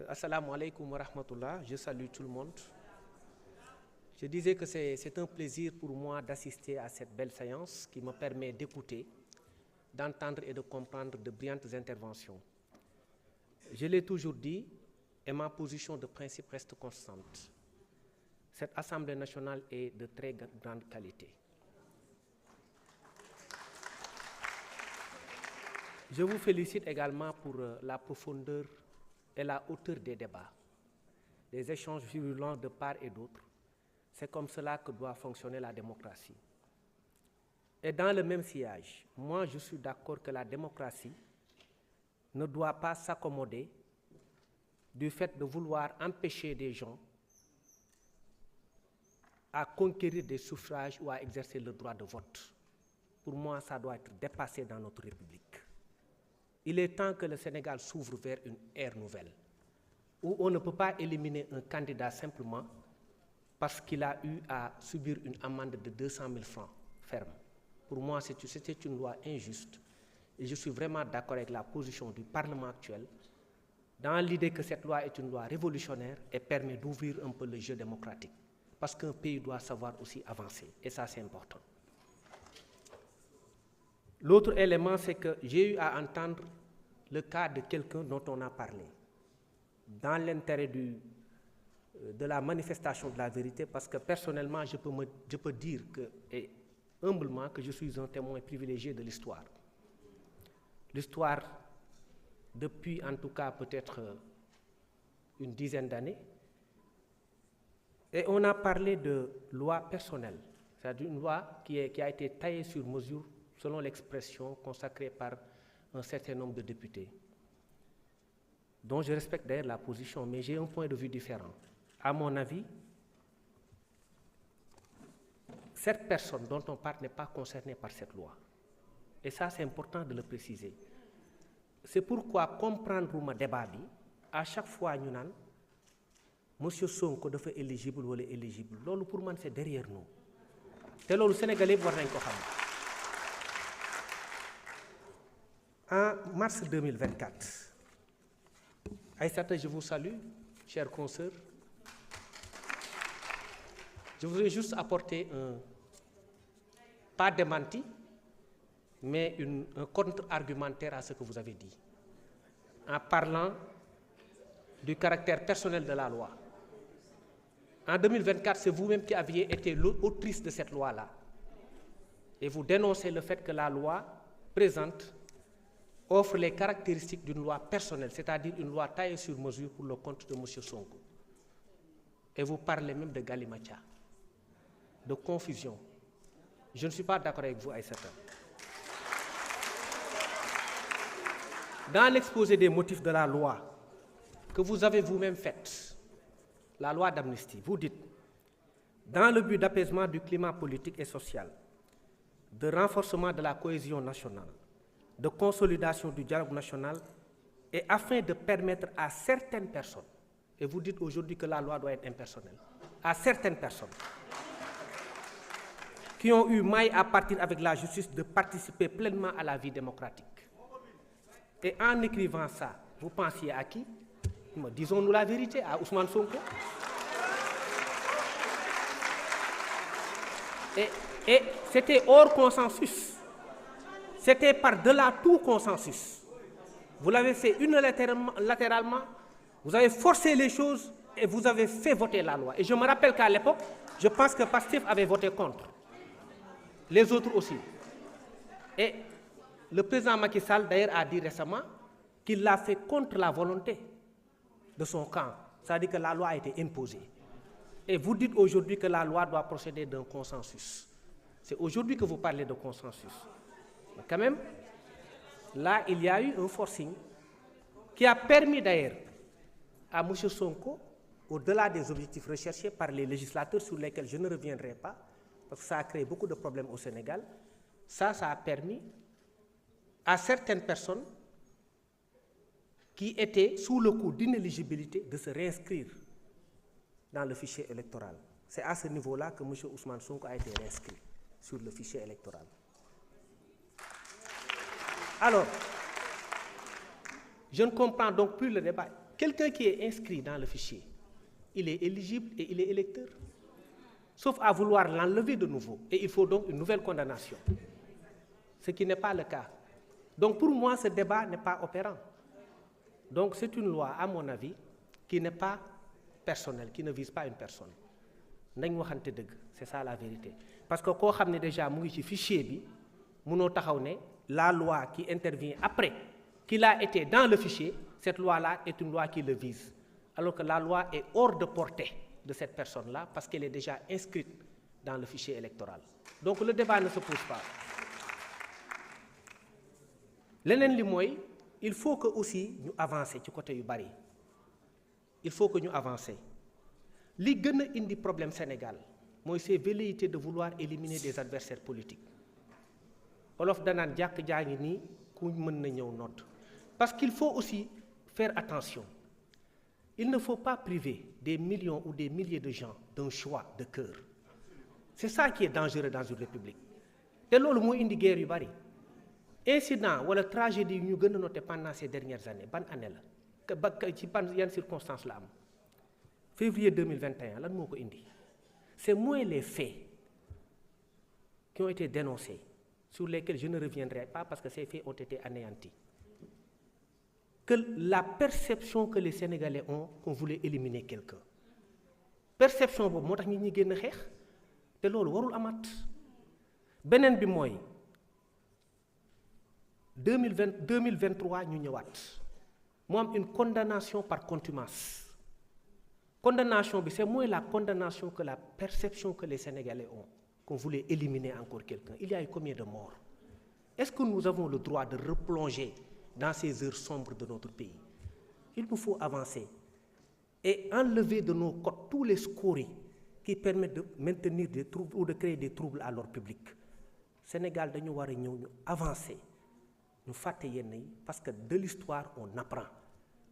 Assalamu alaikum wa rahmatullah, je salue tout le monde. Je disais que c'est un plaisir pour moi d'assister à cette belle séance qui me permet d'écouter, d'entendre et de comprendre de brillantes interventions. Je l'ai toujours dit, et ma position de principe reste constante. Cette Assemblée nationale est de très grande qualité. Je vous félicite également pour la profondeur et la hauteur des débats, des échanges virulents de part et d'autre. C'est comme cela que doit fonctionner la démocratie. Et dans le même sillage, moi je suis d'accord que la démocratie ne doit pas s'accommoder du fait de vouloir empêcher des gens à conquérir des suffrages ou à exercer le droit de vote. Pour moi, ça doit être dépassé dans notre République. Il est temps que le Sénégal s'ouvre vers une ère nouvelle, où on ne peut pas éliminer un candidat simplement parce qu'il a eu à subir une amende de 200 000 francs ferme. Pour moi, c'était une loi injuste et je suis vraiment d'accord avec la position du Parlement actuel dans l'idée que cette loi est une loi révolutionnaire et permet d'ouvrir un peu le jeu démocratique. Parce qu'un pays doit savoir aussi avancer, et ça c'est important. L'autre élément, c'est que j'ai eu à entendre le cas de quelqu'un dont on a parlé, dans l'intérêt de la manifestation de la vérité, parce que personnellement, je peux dire que, et humblement, que je suis un témoin privilégié de l'histoire. L'histoire, depuis en tout cas peut-être une dizaine d'années, et on a parlé de loi personnelle, c'est-à-dire une loi qui a été taillée sur mesure selon l'expression consacrée par un certain nombre de députés, dont je respecte d'ailleurs la position, mais j'ai un point de vue différent. À mon avis, cette personne dont on parle n'est pas concernée par cette loi. Et ça, c'est important de le préciser. C'est pourquoi comprendre le débat, à chaque fois, nous avons Monsieur Sonko dafa éligible ou éligible. Lolo pour moi, c'est derrière nous. Et le Sénégalais doit le savoir. En mars 2024, Aïssata, je vous salue, chers consoeurs. Je voudrais juste apporter pas démenti, mais un contre-argumentaire à ce que vous avez dit, en parlant du caractère personnel de la loi. En 2024, c'est vous-même qui aviez été l'autrice de cette loi-là. Et vous dénoncez le fait que la loi présente offre les caractéristiques d'une loi personnelle, c'est-à-dire une loi taillée sur mesure pour le compte de M. Sonko. Et vous parlez même de galimatia, de confusion. Je ne suis pas d'accord avec vous, Aïssata. Dans l'exposé des motifs de la loi que vous avez vous-même faite, la loi d'amnistie, vous dites, dans le but d'apaisement du climat politique et social, de renforcement de la cohésion nationale, de consolidation du dialogue national, et afin de permettre à certaines personnes, et vous dites aujourd'hui que la loi doit être impersonnelle, à certaines personnes qui ont eu maille à partir avec la justice de participer pleinement à la vie démocratique. Et en écrivant ça, vous pensiez à qui? Disons-nous la vérité, à Ousmane Sonko. Et c'était hors consensus. C'était par-delà tout consensus. Vous l'avez fait unilatéralement, vous avez forcé les choses et vous avez fait voter la loi. Et je me rappelle qu'à l'époque, je pense que Pastef avait voté contre. Les autres aussi. Et le président Macky Sall, d'ailleurs, a dit récemment qu'il l'a fait contre la volonté de son camp. C'est-à-dire que la loi a été imposée. Et vous dites aujourd'hui que la loi doit procéder d'un consensus. C'est aujourd'hui que vous parlez de consensus. Mais quand même, là, il y a eu un forcing qui a permis d'ailleurs à M. Sonko, au-delà des objectifs recherchés par les législateurs sur lesquels je ne reviendrai pas, parce que ça a créé beaucoup de problèmes au Sénégal, ça a permis à certaines personnes qui étaient sous le coup d'inéligibilité de se réinscrire dans le fichier électoral. C'est à ce niveau-là que M. Ousmane Sonko a été réinscrit sur le fichier électoral. Alors, je ne comprends donc plus le débat. quelqu'un qui est inscrit dans le fichier, il est éligible et il est électeur. Sauf à vouloir l'enlever de nouveau. Et il faut donc une nouvelle condamnation. Ce qui n'est pas le cas. Donc pour moi, ce débat n'est pas opérant. Donc c'est une loi, à mon avis, qui n'est pas personnelle, qui ne vise pas une personne. C'est ça la vérité. Parce que quand on a déjà mu ci fichier bi, mënoo taxaw ne la loi qui intervient après qu'il a été dans le fichier, cette loi-là est une loi qui le vise. Alors que la loi est hors de portée de cette personne-là parce qu'elle est déjà inscrite dans le fichier électoral. Donc le débat ne se pose pas. Leneen li mooy, il faut que aussi ñu avancer ci côté yu bari. Il faut que ñu avancer. Li gën a indi problème Sénégal mooy ces velléités de vouloir éliminer des adversaires politiques. Wolof danaan jàkk jaa ngi nii ku mën na ñëw nodd. Parce qu'il faut aussi faire attention. Il ne faut pas priver des millions ou des milliers de gens d'un choix de cœur. C'est ça qui est dangereux dans une république. te loolu moo indi guerre yu bari. Incident wala tragédie yu ñu gën a noté pendant ces dernières années ban année la ba ci yan circonstances la am. Février 2021 lan moo ko indi. C'est moins les faits qui ont été dénoncés, sur lesquels je ne reviendrai pas parce que ces faits ont été anéantis, que la perception que les Sénégalais ont qu'on voulait éliminer quelqu'un. Perception boobu moo tax nit ñi génn xeex te loolu warul amaat. Beneen bi mooy 2023 ñu ñëwaat mu am une condamnation par contumace. Condamnation bi c'est moins la condamnation que la perception que les Sénégalais ont qu'on voulait éliminer encore quelqu'un. Il y a eu combien de morts? Est-ce que nous avons le droit de replonger dans ces heures sombres de notre pays? Il nous faut avancer et enlever de nos codes tous les scories qui permettent de maintenir des troubles ou de créer des troubles à l'ordre public. Sénégal dañu war a ñëw ñu avancer ñu fàtte yenn yi parce que de l'histoire on apprend.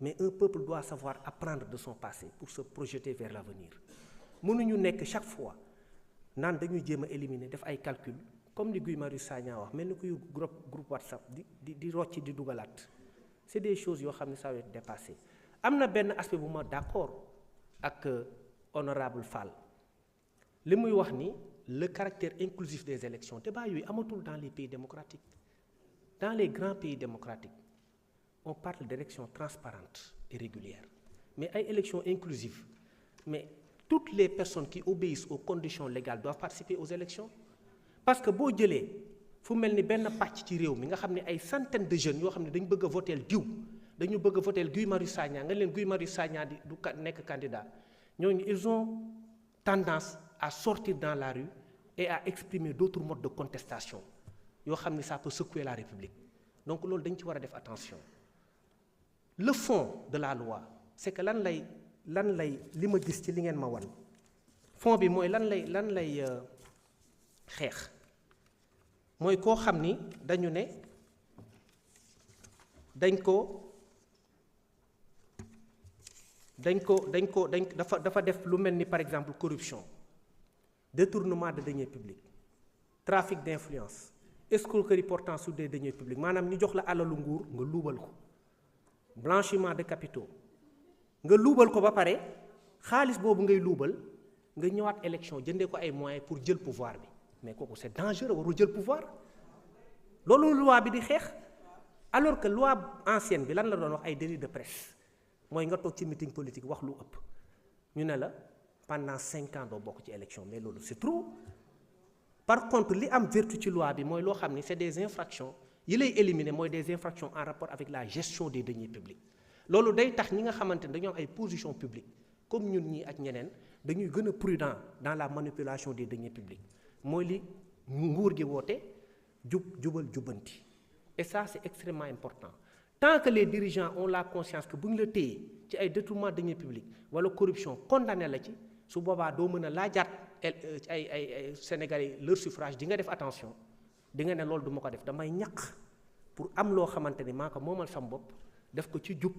Mais un peuple doit savoir apprendre de son passé pour se projeter vers l'avenir. Mënuñu nekk chaque fois naan dañuy jéem a éliminer def ay calcul comme ni Guy Marius Sagna wax mel ni kuy groupe WhatsApp di rocci di dugalaat. C'est des choses yoo xam ne ça va être dépassé. Am na benn aspect bu ma d'accord ak honorable Fall li muy wax ni le caractère inclusif des élections débat yooyu amatul dans les pays démocratiques. Dans les grands pays démocratiques on parle d'élections transparentes et régulières mais ay élections inclusives mais toutes les personnes qui obéissent aux conditions légales doivent participer aux élections parce que boo jëlee fu mel ni benn pàcc ci réew mi nga xam ne ay centaines de jeunes yoo xam ne dañu bëgg a voter diw dañu bëgg a voter Guy Marius Sagna nga leen Guy Marius Sagna du nekk candidat ñooñu ils ont tendance à sortir dans la rue et à exprimer d'autres modes de contestation yoo xam ne ça peut secouer la République donc loolu dañ ci war a def attention. Le fond de la loi c'est que lan lay li ma gis ci li ngeen ma wan fond bi mooy lan lay xeex mooy koo xam ni dañu ne dafa def lu mel ni par exemple corruption, détournement de deniers publics, trafic d'influence, escroquerie portant sur des deniers publics maanaam ñu jox la alalu nguur nga luubal ko. Blanchiment de capitaux nga luubal ko ba pare xaalis boobu ngay luubal nga ñëwaat élection jëndee ko ay moyens pour jël pouvoir bi mais kooku c'est dangereux warul jël pouvoir loolu loi bi di xeex alors que loi ancienne bi lan la doon wax ay délit de presse mooy nga toog ci meeting politique wax lu ëpp ñu ne la pendant 5 ans doo bokk ci élection mais loolu c'est trop. Par contre li am vertu ci loi bi mooy loo xam ni c'est des infractions yi lay éliminer mooy des infractions en rapport avec la gestion des deniers publics loolu day tax ñi nga xamante ne dañoo am ay positions publiques comme ñun ñii ak ñeneen dañuy gën a prudent dans la manipulation des deniers publics mooy li nguur gi woote jubal jubbanti et ça c'est extrêmement important tant que les dirigeants ont la conscience que bu ñu la téye ci ay détournement de deniers publics wala corruption condamné la ci su boobaa doo mën a laajaat ay Sénégalais leur suffrage di nga def attention di nga ne loolu du ma ko def damay ñaq pour am loo xamante ni maa ko moomal sam bopp def ko ci jub